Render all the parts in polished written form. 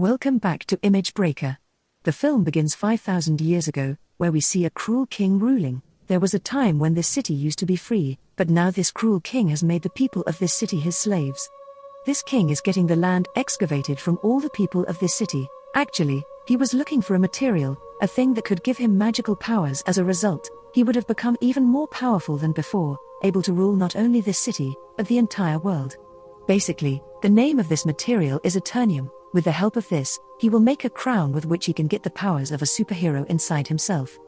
Welcome back to Image Breaker. The film begins 5,000 years ago, where we see a cruel king ruling. There was a time when this city used to be free, but now this cruel king has made the people of this city his slaves. This king is getting the land excavated from all the people of this city. Actually, he was looking for a material, a thing that could give him magical powers. As a result, he would have become even more powerful than before, able to rule not only this city, but the entire world. Basically, the name of this material is Eternium. With the help of this, he will make a crown with which he can get the powers of a superhero inside himself.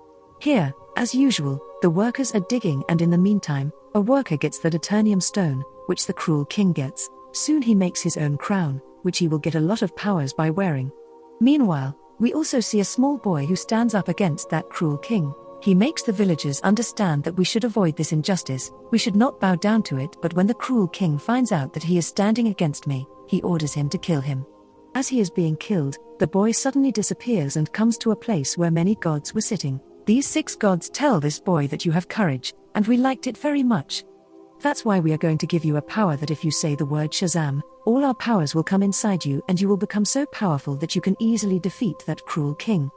Here, as usual, the workers are digging, and in the meantime, a worker gets the Eternium stone, which the cruel king gets. Soon he makes his own crown, which he will get a lot of powers by wearing. Meanwhile, we also see a small boy who stands up against that cruel king. He makes the villagers understand that we should avoid this injustice, we should not bow down to it. But when the cruel king finds out that he is standing against me, he orders him to kill him. As he is being killed, the boy suddenly disappears and comes to a place where many gods were sitting. These 6 gods tell this boy that you have courage, and we liked it very much. That's why we are going to give you a power that if you say the word Shazam, all our powers will come inside you and you will become so powerful that you can easily defeat that cruel king.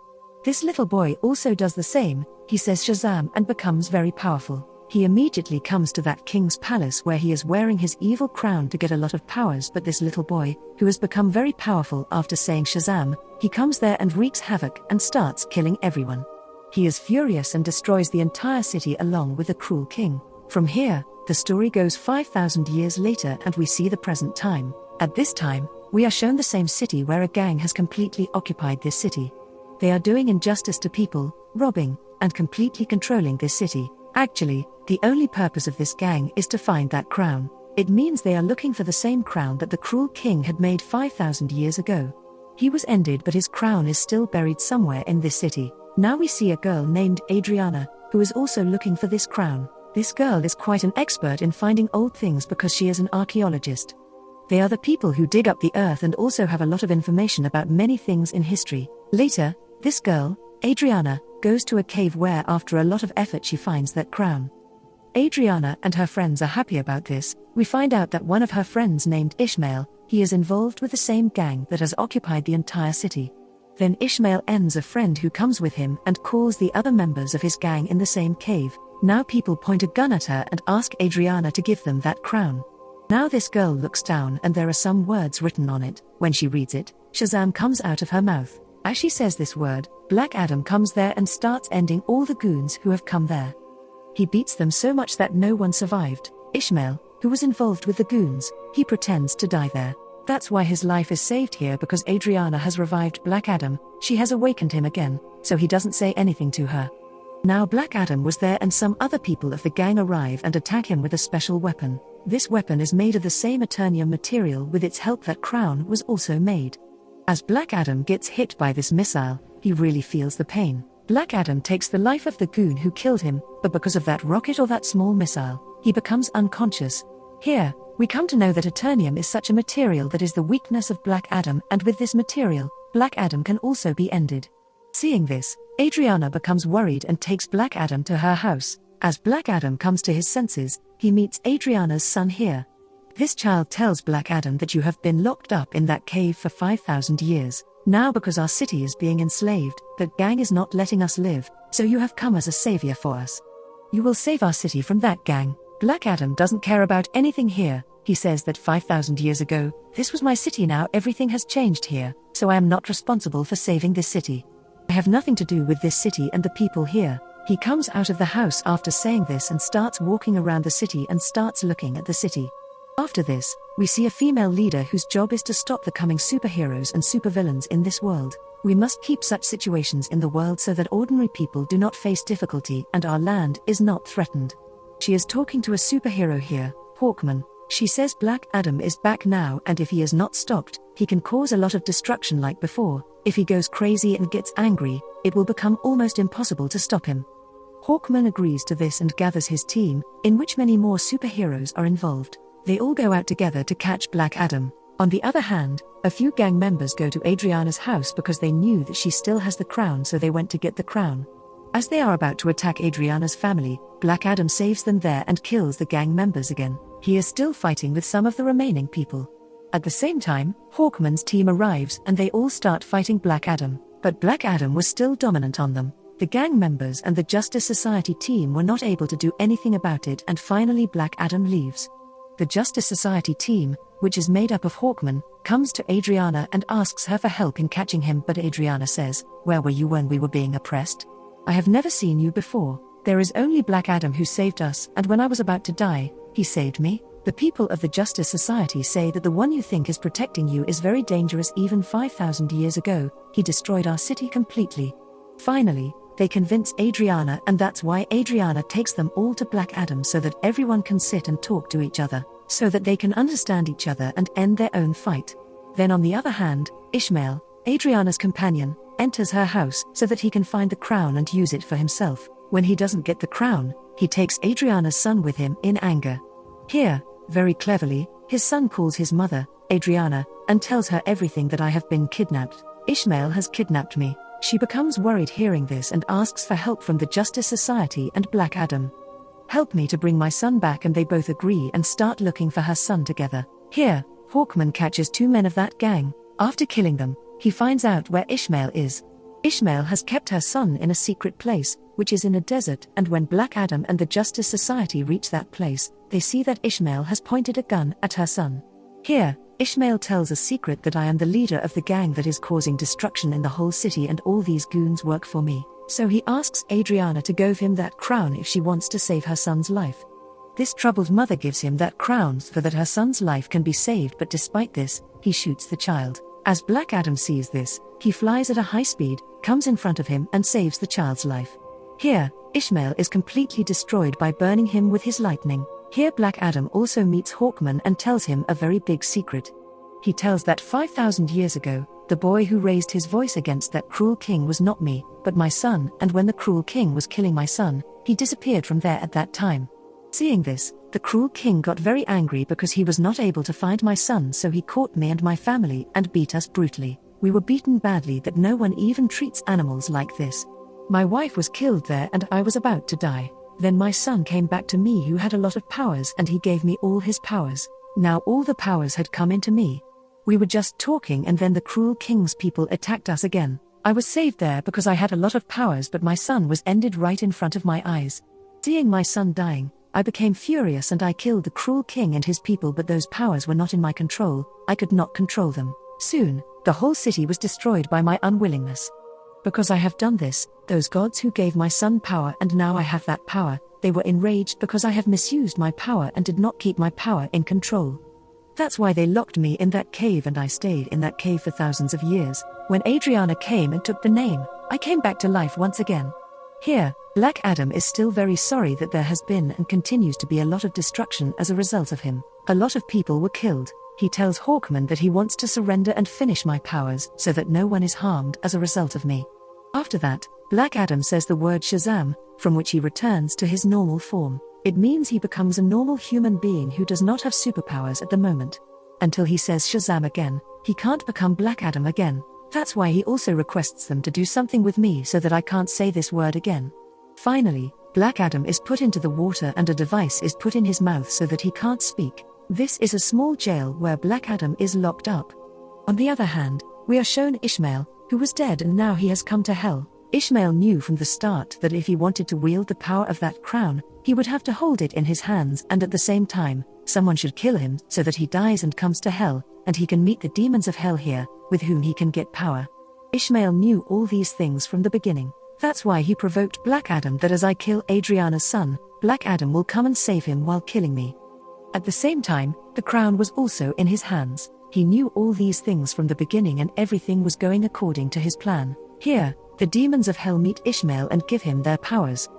This little boy also does the same. He says Shazam and becomes very powerful. He immediately comes to that king's palace where he is wearing his evil crown to get a lot of powers. But this little boy, who has become very powerful after saying Shazam, he comes there and wreaks havoc and starts killing everyone. He is furious and destroys the entire city along with the cruel king. From here, the story goes 5,000 years later and we see the present time. At this time, we are shown the same city where a gang has completely occupied this city. They are doing injustice to people, robbing, and completely controlling this city. Actually, the only purpose of this gang is to find that crown. It means they are looking for the same crown that the cruel king had made 5,000 years ago. He was ended, but his crown is still buried somewhere in this city. Now we see a girl named Adriana, who is also looking for this crown. This girl is quite an expert in finding old things because she is an archaeologist. They are the people who dig up the earth and also have a lot of information about many things in history. Later, this girl, Adriana, goes to a cave where after a lot of effort she finds that crown. Adriana and her friends are happy about this. We find out that one of her friends named Ishmael, he is involved with the same gang that has occupied the entire city. Then Ishmael ends a friend who comes with him and calls the other members of his gang in the same cave. Now people point a gun at her and ask Adriana to give them that crown. Now this girl looks down and there are some words written on it. When she reads it, Shazam comes out of her mouth. As she says this word, Black Adam comes there and starts ending all the goons who have come there. He beats them so much that no one survived. Ishmael, who was involved with the goons, he pretends to die there. That's why his life is saved here, because Adriana has revived Black Adam. She has awakened him again, so he doesn't say anything to her. Now Black Adam was there and some other people of the gang arrive and attack him with a special weapon. This weapon is made of the same Eternium material. With its help that crown was also made. As Black Adam gets hit by this missile, he really feels the pain. Black Adam takes the life of the goon who killed him, but because of that rocket or that small missile, he becomes unconscious. Here, we come to know that Eternium is such a material that is the weakness of Black Adam, and with this material, Black Adam can also be ended. Seeing this, Adriana becomes worried and takes Black Adam to her house. As Black Adam comes to his senses, he meets Adriana's son here. This child tells Black Adam that you have been locked up in that cave for 5,000 years. Now because our city is being enslaved, that gang is not letting us live, so you have come as a savior for us. You will save our city from that gang. Black Adam doesn't care about anything here. He says that 5,000 years ago, this was my city, now everything has changed here, so I am not responsible for saving this city. I have nothing to do with this city and the people here. He comes out of the house after saying this and starts walking around the city and starts looking at the city. After this, we see a female leader whose job is to stop the coming superheroes and supervillains in this world. We must keep such situations in the world so that ordinary people do not face difficulty and our land is not threatened. She is talking to a superhero here, Hawkman. She says Black Adam is back now, and if he is not stopped, he can cause a lot of destruction like before. If he goes crazy and gets angry, it will become almost impossible to stop him. Hawkman agrees to this and gathers his team, in which many more superheroes are involved. They all go out together to catch Black Adam. On the other hand, a few gang members go to Adriana's house because they knew that she still has the crown, so they went to get the crown. As they are about to attack Adriana's family, Black Adam saves them there and kills the gang members again. He is still fighting with some of the remaining people. At the same time, Hawkman's team arrives and they all start fighting Black Adam, but Black Adam was still dominant on them. The gang members and the Justice Society team were not able to do anything about it, and finally Black Adam leaves. The Justice Society team, which is made up of Hawkman, comes to Adriana and asks her for help in catching him, but Adriana says, "Where were you when we were being oppressed? I have never seen you before. There is only Black Adam who saved us, and when I was about to die, he saved me." The people of the Justice Society say that the one you think is protecting you is very dangerous. Even 5,000 years ago, he destroyed our city completely. Finally, they convince Adriana, and that's why Adriana takes them all to Black Adam so that everyone can sit and talk to each other, so that they can understand each other and end their own fight. Then on the other hand, Ishmael, Adriana's companion, enters her house so that he can find the crown and use it for himself. When he doesn't get the crown, he takes Adriana's son with him in anger. Here, very cleverly, his son calls his mother, Adriana, and tells her everything, that I have been kidnapped. Ishmael has kidnapped me. She becomes worried hearing this and asks for help from the Justice Society and Black Adam. "Help me to bring my son back," and they both agree and start looking for her son together. Here, Hawkman catches 2 men of that gang. After killing them, he finds out where Ishmael is. Ishmael has kept her son in a secret place, which is in a desert, and when Black Adam and the Justice Society reach that place, they see that Ishmael has pointed a gun at her son. Here, Ishmael tells a secret, that I am the leader of the gang that is causing destruction in the whole city, and all these goons work for me. So he asks Adriana to give him that crown if she wants to save her son's life. This troubled mother gives him that crown so that her son's life can be saved, but despite this, he shoots the child. As Black Adam sees this, he flies at a high speed, comes in front of him and saves the child's life. Here, Ishmael is completely destroyed by burning him with his lightning. Here Black Adam also meets Hawkman and tells him a very big secret. He tells that 5,000 years ago, the boy who raised his voice against that cruel king was not me, but my son, and when the cruel king was killing my son, he disappeared from there at that time. Seeing this, the cruel king got very angry because he was not able to find my son, so he caught me and my family and beat us brutally. We were beaten badly that no one even treats animals like this. My wife was killed there and I was about to die. Then my son came back to me, who had a lot of powers, and he gave me all his powers. Now all the powers had come into me. We were just talking and then the cruel king's people attacked us again. I was saved there because I had a lot of powers, but my son was ended right in front of my eyes. Seeing my son dying, I became furious and I killed the cruel king and his people, but those powers were not in my control. I could not control them. Soon, the whole city was destroyed by my unwillingness. Because I have done this, those gods who gave my son power and now I have that power, they were enraged because I have misused my power and did not keep my power in control. That's why they locked me in that cave and I stayed in that cave for thousands of years. When Adriana came and took the name, I came back to life once again. Here, Black Adam is still very sorry that there has been and continues to be a lot of destruction as a result of him. A lot of people were killed. He tells Hawkman that he wants to surrender and finish my powers so that no one is harmed as a result of me. After that, Black Adam says the word Shazam, from which he returns to his normal form. It means he becomes a normal human being who does not have superpowers at the moment. Until he says Shazam again, he can't become Black Adam again. That's why he also requests them to do something with me so that I can't say this word again. Finally, Black Adam is put into the water and a device is put in his mouth so that he can't speak. This is a small jail where Black Adam is locked up. On the other hand, we are shown Ishmael, who was dead and now he has come to hell. Ishmael knew from the start that if he wanted to wield the power of that crown, he would have to hold it in his hands, and at the same time, someone should kill him so that he dies and comes to hell, and he can meet the demons of hell here, with whom he can get power. Ishmael knew all these things from the beginning. That's why he provoked Black Adam that as I kill Adriana's son, Black Adam will come and save him while killing me. At the same time, the crown was also in his hands. He knew all these things from the beginning and everything was going according to his plan. Here, the demons of hell meet Ishmael and give him their powers.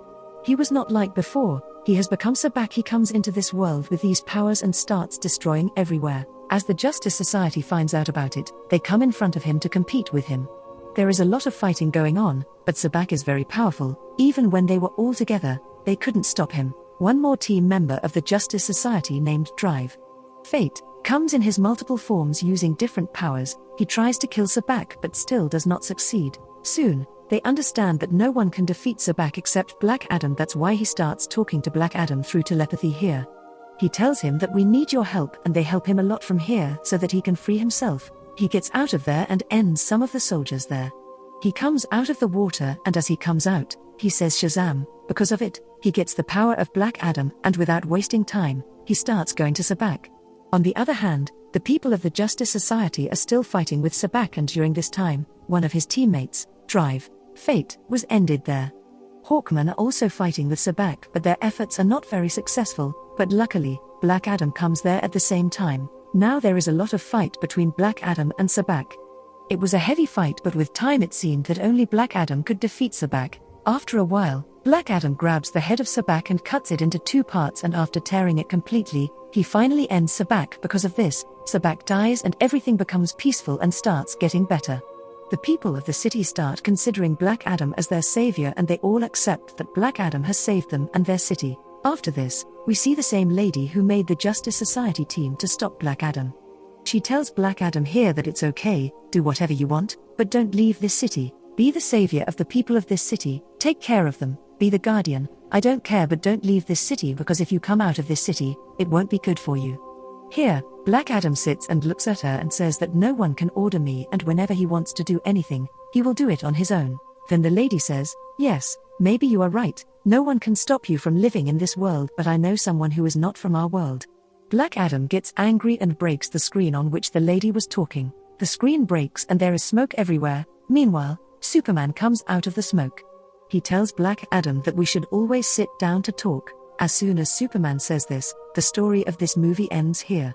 He was not like before, he has become Sabak. He comes into this world with these powers and starts destroying everywhere. As the Justice Society finds out about it, they come in front of him to compete with him. There is a lot of fighting going on, but Sabak is very powerful. Even when they were all together, they couldn't stop him. One more team member of the Justice Society named Drive Fate comes in his multiple forms using different powers. He tries to kill Sabak but still does not succeed. Soon, they understand that no one can defeat Sabak except Black Adam. That's why he starts talking to Black Adam through telepathy here. He tells him that we need your help, and they help him a lot from here so that he can free himself. He gets out of there and ends some of the soldiers there. He comes out of the water, and as he comes out, he says Shazam. Because of it, he gets the power of Black Adam, and without wasting time, he starts going to Sabbac. On the other hand, the people of the Justice Society are still fighting with Sabbac, and during this time, one of his teammates, Drive, Fate, was ended there. Hawkman are also fighting with Sabbac, but their efforts are not very successful, but luckily, Black Adam comes there at the same time. Now there is a lot of fight between Black Adam and Sabbac. It was a heavy fight, but with time it seemed that only Black Adam could defeat Sabbac. After a while, Black Adam grabs the head of Sabbac and cuts it into two parts, and after tearing it completely, he finally ends Sabbac. Because of this, Sabbac dies and everything becomes peaceful and starts getting better. The people of the city start considering Black Adam as their savior, and they all accept that Black Adam has saved them and their city. After this, we see the same lady who made the Justice Society team to stop Black Adam. She tells Black Adam here that it's okay, do whatever you want, but don't leave this city. Be the savior of the people of this city, take care of them, be the guardian. I don't care, but don't leave this city, because if you come out of this city, it won't be good for you. Here, Black Adam sits and looks at her and says that no one can order me, and whenever he wants to do anything, he will do it on his own. Then the lady says, yes, maybe you are right, no one can stop you from living in this world, but I know someone who is not from our world. Black Adam gets angry and breaks the screen on which the lady was talking. The screen breaks and there is smoke everywhere. Meanwhile, Superman comes out of the smoke. He tells Black Adam that we should always sit down to talk. As soon as Superman says this, the story of this movie ends here.